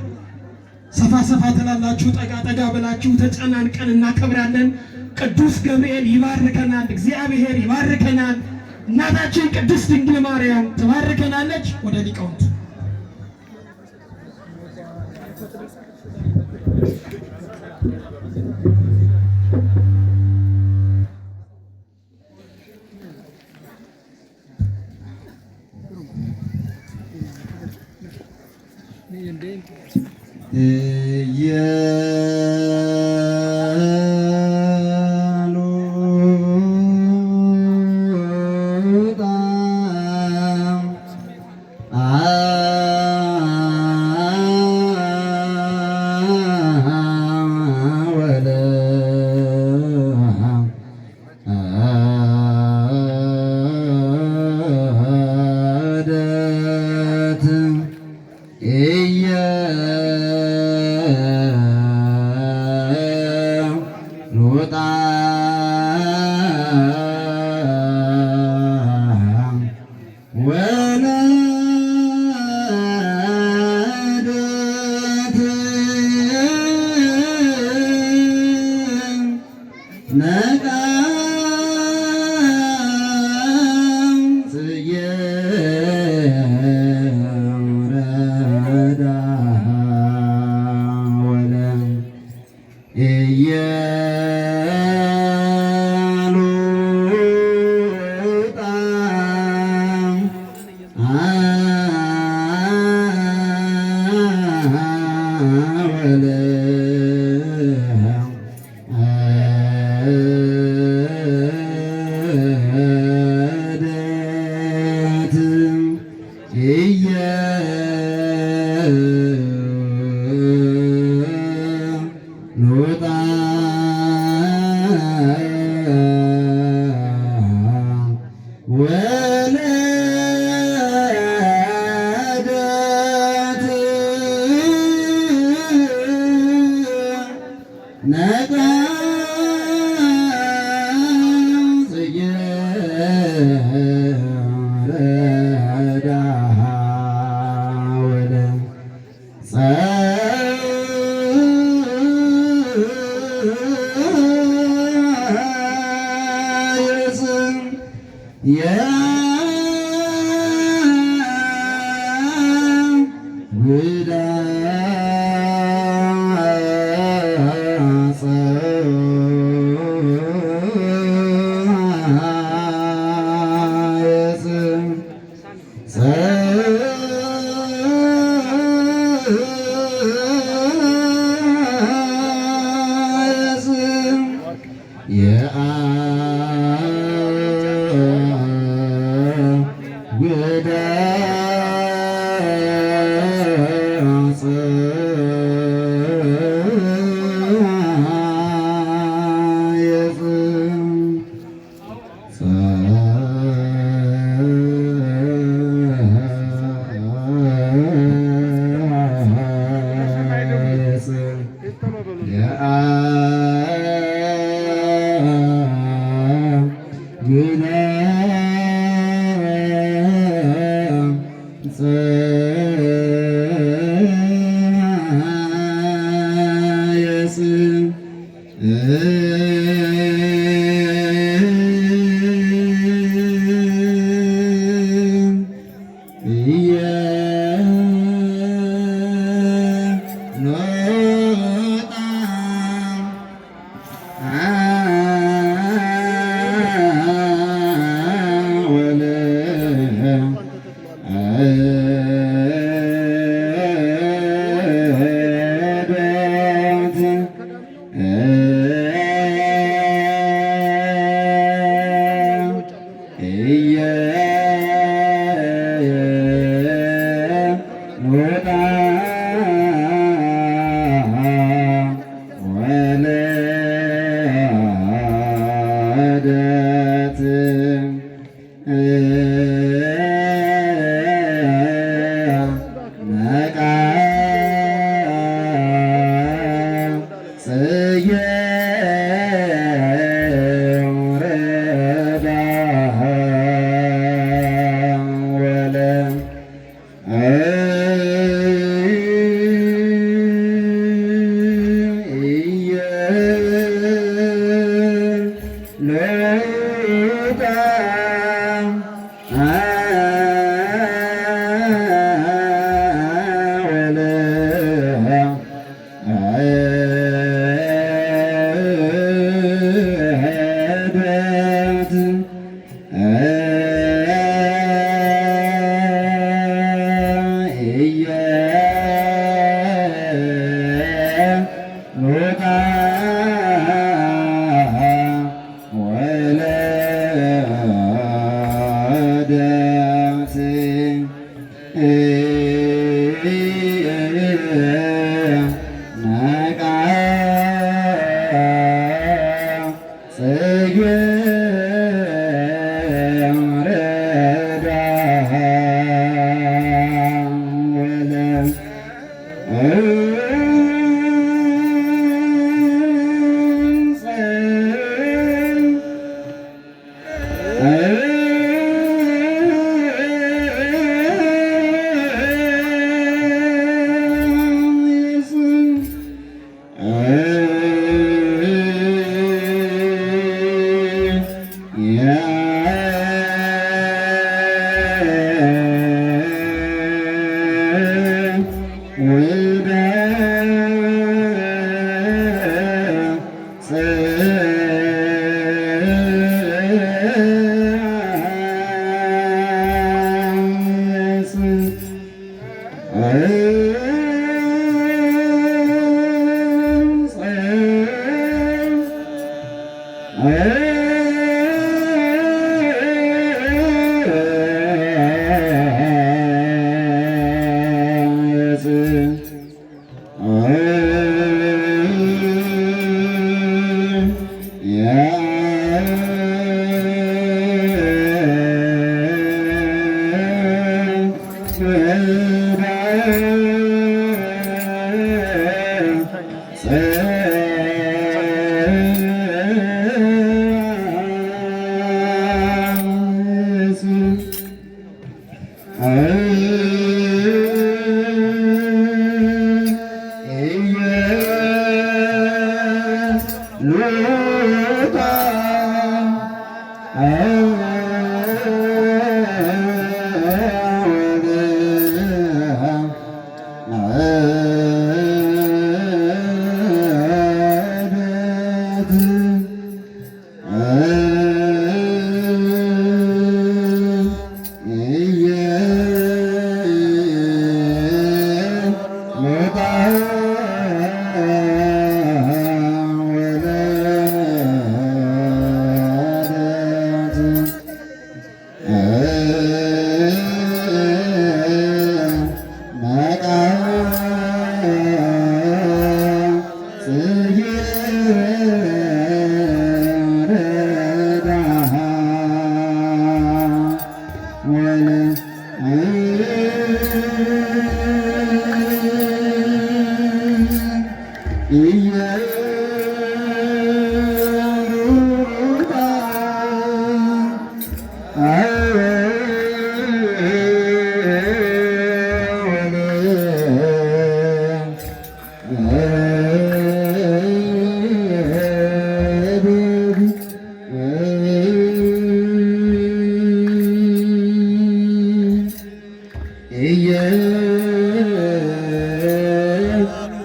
ሰፋ ሰፋ ትላላችሁ፣ ጠጋ ጠጋ ብላችሁ ተጨናንቀን እናከብራለን። ቅዱስ ገብርኤል ይባርከናል፣ እግዚአብሔር ይባርከናል፣ እናታችን ቅድስት ድንግል ማርያም ትባርከናለች። ወደ ሊቃውንት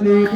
ሊቀ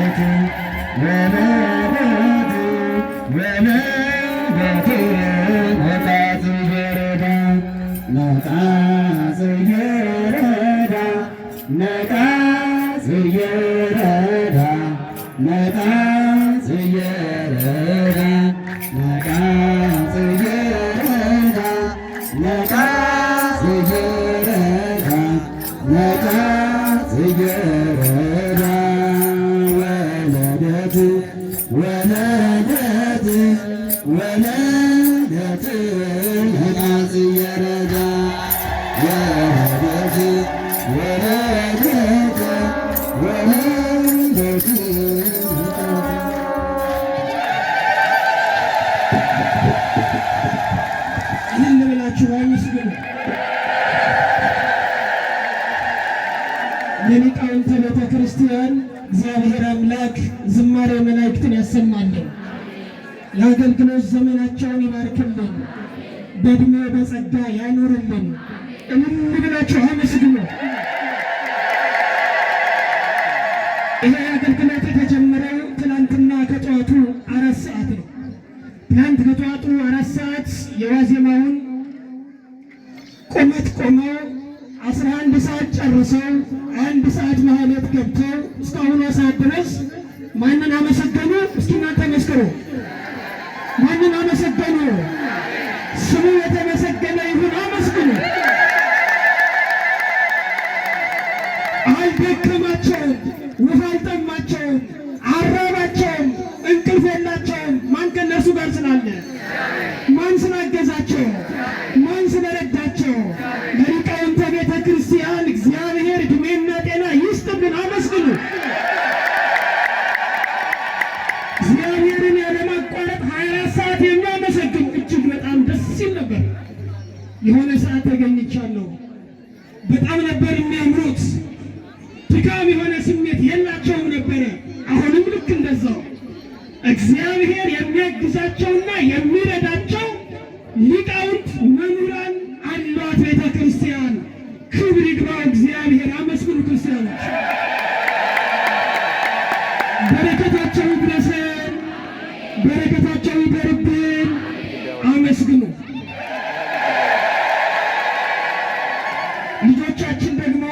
ነቃ ይህን ብላችሁ አመስግኑ። ለሊቃውንተ ቤተ ክርስቲያን እግዚአብሔር አምላክ ዝማሬ መላእክትን ያሰማልን፣ የአገልግሎት ዘመናቸውን ይባርክልን፣ በዕድሜ በጸጋ ያኖርልን። እልል ብላችሁ አመስግኑ። ይሄ አገልግሎት የተጀመረው ትናንትና ከጠዋቱ 4 ሰዓት ነው። ትናንት ከጠዋቱ 4 ሰዓት የዋዜማውን ቁመት ቆመው 11 ሰዓት ጨርሰው 1 ሰዓት ማህሌት ገብተው እስካሁኗ ሰዓት ድረስ ማንን አመሰገኑ? እስኪ እናንተ መስክሩ። ማንን አመሰገኑ? ስሙ የተመሰገነ ይሁን። አመስግኑ። አልደከማቸውም፣ ውሃ አልጠማቸውም፣ አራባቸውም፣ እንቅልፍ የላቸውም። ማን ከእነርሱ ጋር ስላለ? ማን ስላገዛቸው? ማን ስለረዳቸው? ለሊቃውንተ ቤተ ክርስቲያን እግዚአብሔር ዕድሜና ጤና ይስጥልን። አመስግኑ። እግዚአብሔርን ያለማቋረጥ 24 ሰዓት የሚያመሰግን እጅግ በጣም ደስ ሲል ነበር። የሆነ ሰዓት ተገኝቻለሁ። በጣም ነበር የሚያምሩት። ድካም የሆነ ስሜት የላቸውም ነበረ። አሁንም ልክ እንደዛው እግዚአብሔር የሚያግዛቸውና የሚረዳቸው ሊቃውንት መምህራን አሏት ቤተ ክርስቲያን። ክብር ይግባው እግዚአብሔር። አመስግኑ ክርስቲያኖች። በረከታቸው ይድረሰን፣ በረከታቸው ይደርብን። አመስግኑ። ልጆቻችን ደግሞ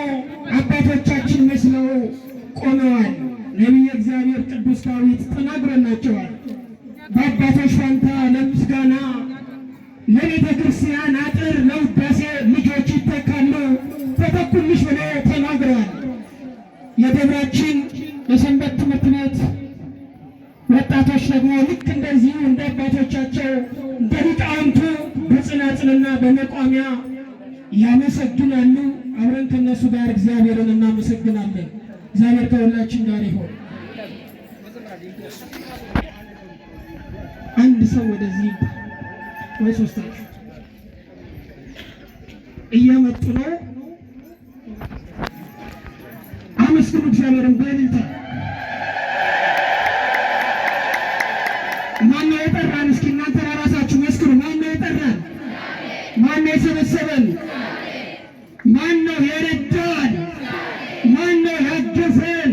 አባቶቻችን መስለው ቆመዋል። ነቢየ እግዚአብሔር ቅዱስ ዳዊት ተናግሮላቸዋል። በአባቶች ፋንታ ለምስጋና ለቤተ ክርስቲያን አጥር ለውዳሴ ልጆች ይተካሉ፣ ተተኩልሽ ብለው ተናግረዋል። የደብራችን የሰንበት ትምህርት ቤት ወጣቶች ደግሞ ልክ እንደዚሁ እንደ አባቶቻቸው እንደ ሊቃውንቱ በጽናጽንና በመቋሚያ ያመሰግናሉ። አብረን ከነሱ ጋር እግዚአብሔርን እናመሰግናለን። እግዚአብሔር ከሁላችን ጋር ይሆን። አንድ ሰው ወደዚህ ወይ ሶስታችሁ እየመጡ ነው። አመስግኑ እግዚአብሔርን በእልልታ። ማነው የጠራን? እስኪ እናንተ ለራሳችሁ መስክሩ። ማነው የጠራን? ማነው የሰበሰበን? ማነው የረዳን? ማነው ያገዘን?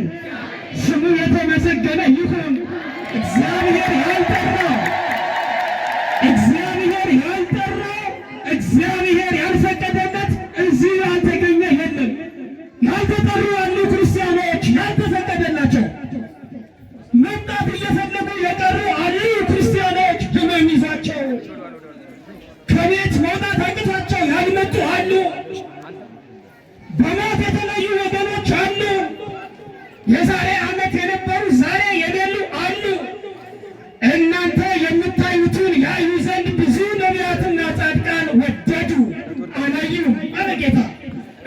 ስሙ የተመሰገነ ይሁን። እግዚአብሔር ያልጠራው፣ እግዚአብሔር ያልጠራው፣ እግዚአብሔር ያልፈቀደለት እዚህ ያልተገኘ የለም። ያልተጠሩ ያሉ ክርስቲያኖች ያልተፈቀደላቸው መምጣት እየፈለጉ የቀሩ አሉ ክርስቲያኖች። ሕመም ይዟቸው ከቤት መውጣት አቅቷቸው ያልመጡ አሉ። በሞት የተለዩ ወገኖች አሉ። የዛሬ ዓመት የነበሩ ዛሬ የሌሉ አሉ። እናንተ የምታዩትን ያዩ ዘንድ ብዙ ነቢያትና ጻድቃን ወደዱ፣ አላዩም አለ ጌታ።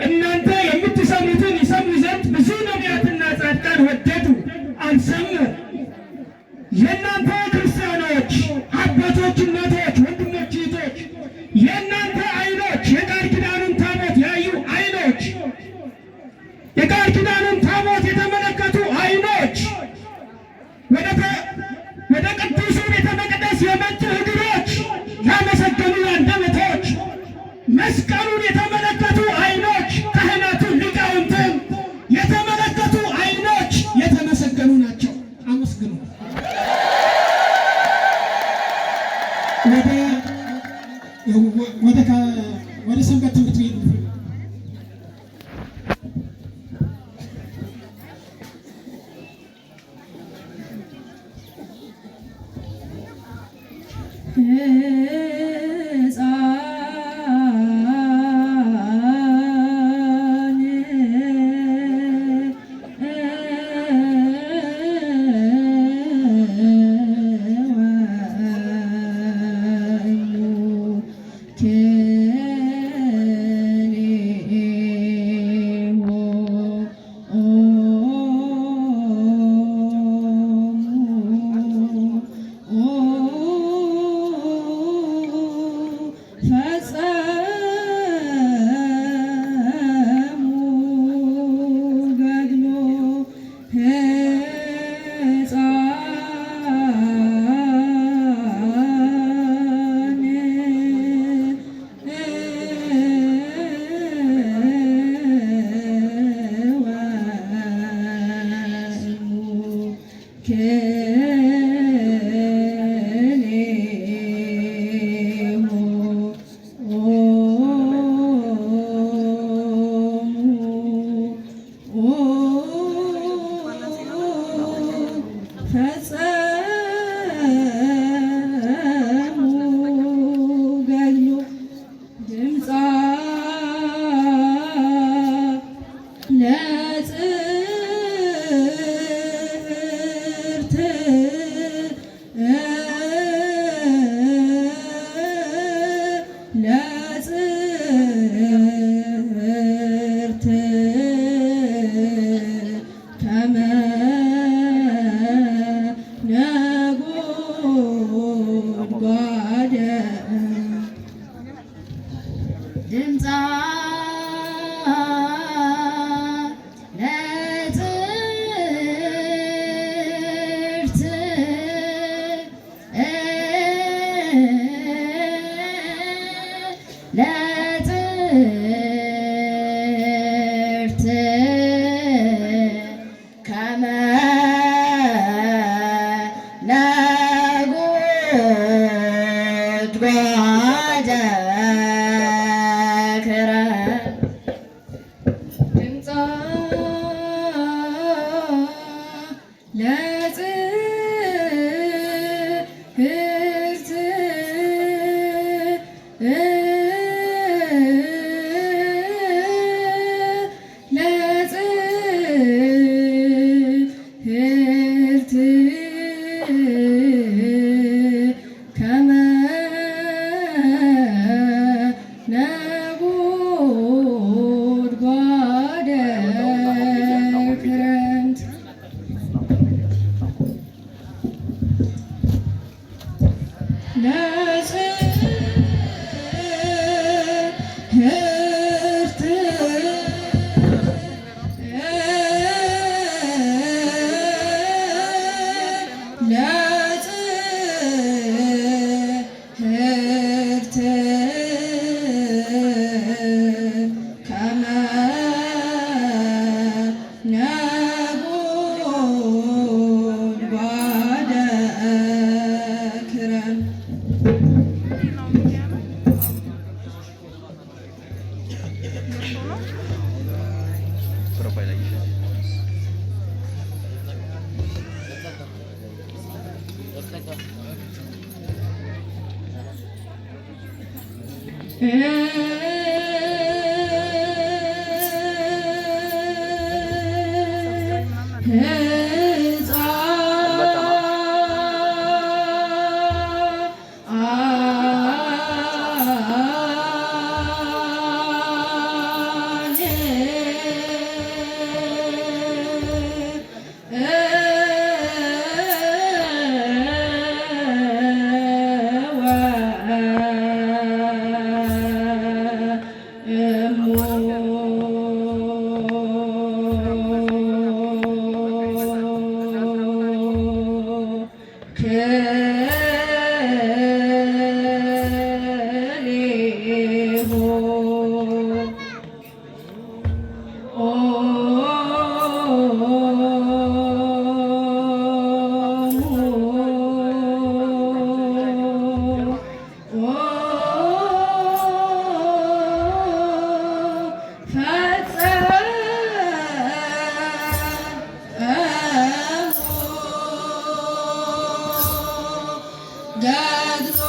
እናንተ የምትሰሙትን ይሰሙ ዘንድ ብዙ ነቢያትና ጻድቃን ወደዱ፣ አልሰሙ። የእናንተ ክርስቲያኖች አባቶች፣ እናቶች፣ ወንድሞች፣ እህቶች የእናንተ አይኖች የቃል ኪዳኑን ታቦት ያዩ አይኖች፣ የቃል ኪዳኑን ታቦት የተመለከቱ አይኖች፣ ወደ ቅዱሱ ቤተ መቅደስ የመጡ እግሮች፣ ያመሰገኑ አንደበቶች፣ መስቀሉን የተመለከቱ አይኖች፣ ካህናቱን ሊቃውንትን የተመለከቱ አይኖች የተመሰገኑ ናቸው። አመስግኑ። ወደ ሰንበት ትምህርት ቤት Let's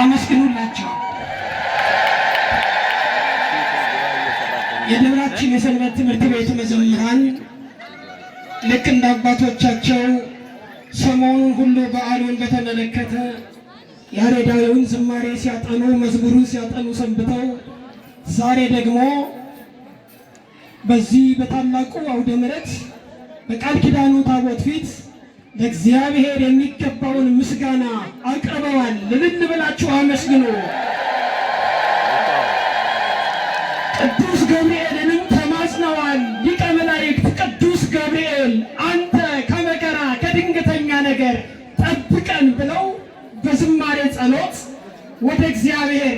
አመስግኑላቸው። የደብራችን የሰንበት ትምህርት ቤት መዘምራን ልክ እንደ አባቶቻቸው ሰሞኑን ሁሉ በዓሉን በተመለከተ ያሬዳዊውን ዝማሬ ሲያጠኑ መዝሙሩን ሲያጠኑ ሰንብተው ዛሬ ደግሞ በዚህ በታላቁ አውደ ምሕረት በቃል ኪዳኑ ታቦት ፊት ለእግዚአብሔር የሚገባውን ምስጋና አቅርበዋል። እልል ብላችሁ አመስግኑ። ቅዱስ ገብርኤልንም ተማጽነዋል። ሊቀ መላእክት ቅዱስ ገብርኤል አንተ ከመከራ ከድንገተኛ ነገር ጠብቀን ብለው በዝማሬ ጸሎት ወደ እግዚአብሔር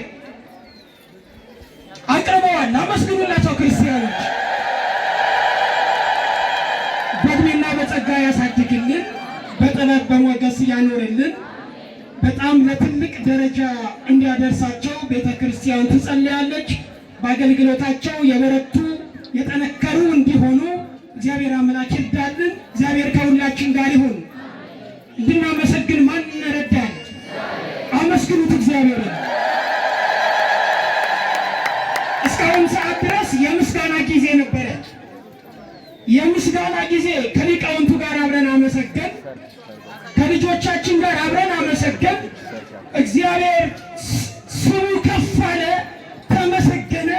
አቅርበዋል። አመስግኑላቸው ክርስቲያኖች። በእድሜና በጸጋ ያሳድግልን፣ በጥበብ በሞገስ ያኖርልን። በጣም ለትልቅ ደረጃ እንዲያደርሳቸው ቤተ ክርስቲያን ትጸልያለች። በአገልግሎታቸው የበረቱ የጠነከሩ እንዲሆኑ እግዚአብሔር አምላክ ይርዳልን። እግዚአብሔር ከሁላችን ጋር ይሁን። እንድናመሰግን ማን ይረዳል? አመስግኑት እግዚአብሔርን። እስካሁን ሰዓት ድረስ የምስጋና ጊዜ ነበረ። የምስጋና ጊዜ ከሊቃውንቱ ጋር አብረን አመሰገን፣ ከልጆቻችን ጋር አብረን አመሰገን። እግዚአብሔር ስሙ ከፍ አለ፣ ተመሰገነ።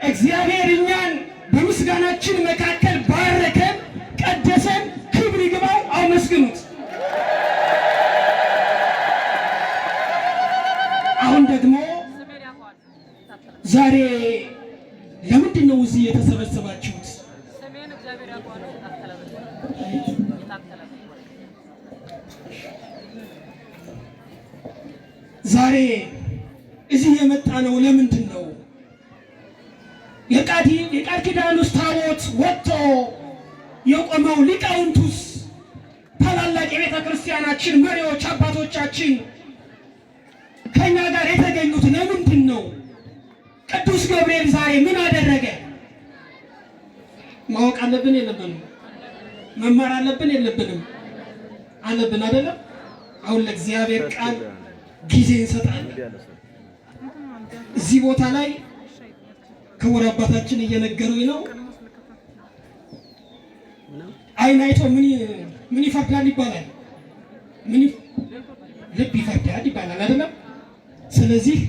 እግዚአብሔር እኛን በምስጋናችን መካከል ባረከን፣ ቀደሰን። ክብር ይግባው። አመስግኑት። አሁን ደግሞ ዛሬ ለምንድን ነው እዚህ የተሰበሰባችሁት? ዛሬ እዚህ የመጣ ነው ለምንድን ነው? የቃል ኪዳኑስ ታቦት ወጥቶ የቆመው ሊቃውንቱስ፣ ታላላቅ የቤተ ክርስቲያናችን መሪዎች አባቶቻችን ከኛ ጋር የተገኙት ለምንድን ነው? ቅዱስ ገብርኤል ዛሬ ምን አደረገ? ማወቅ አለብን የለብንም? መማር አለብን የለብንም? አለብን አይደለም? አሁን ለእግዚአብሔር ቃል ጊዜ እንሰጣለን። እዚህ ቦታ ላይ ክቡር እየነገሩኝ ነው። ዓይን አይቶ ምን ይፈርዳል ይባላል? ልብ ይፈርዳል ይባላል አይደለም? ስለዚህ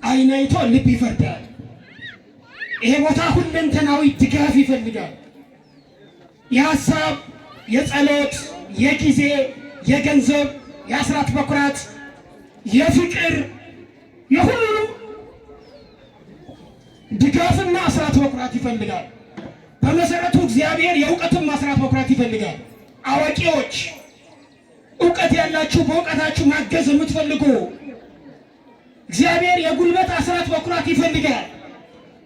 ዓይን አይቶ ልብ ይፈርዳል። ይሄ ቦታ ሁለንተናዊ ድጋፍ ይፈልጋል። የሀሳብ፣ የጸሎት፣ የጊዜ፣ የገንዘብ፣ የአስራት በኩራት፣ የፍቅር፣ የሁሉም ድጋፍና አስራት በኩራት ይፈልጋል። በመሰረቱ እግዚአብሔር የእውቀትም አስራት በኩራት ይፈልጋል። አዋቂዎች፣ እውቀት ያላችሁ፣ በእውቀታችሁ ማገዝ የምትፈልጉ እግዚአብሔር የጉልበት አስራት በኩራት ይፈልጋል።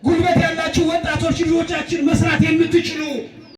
ጉልበት ያላችሁ ወጣቶች ልጆቻችን መስራት የምትችሉ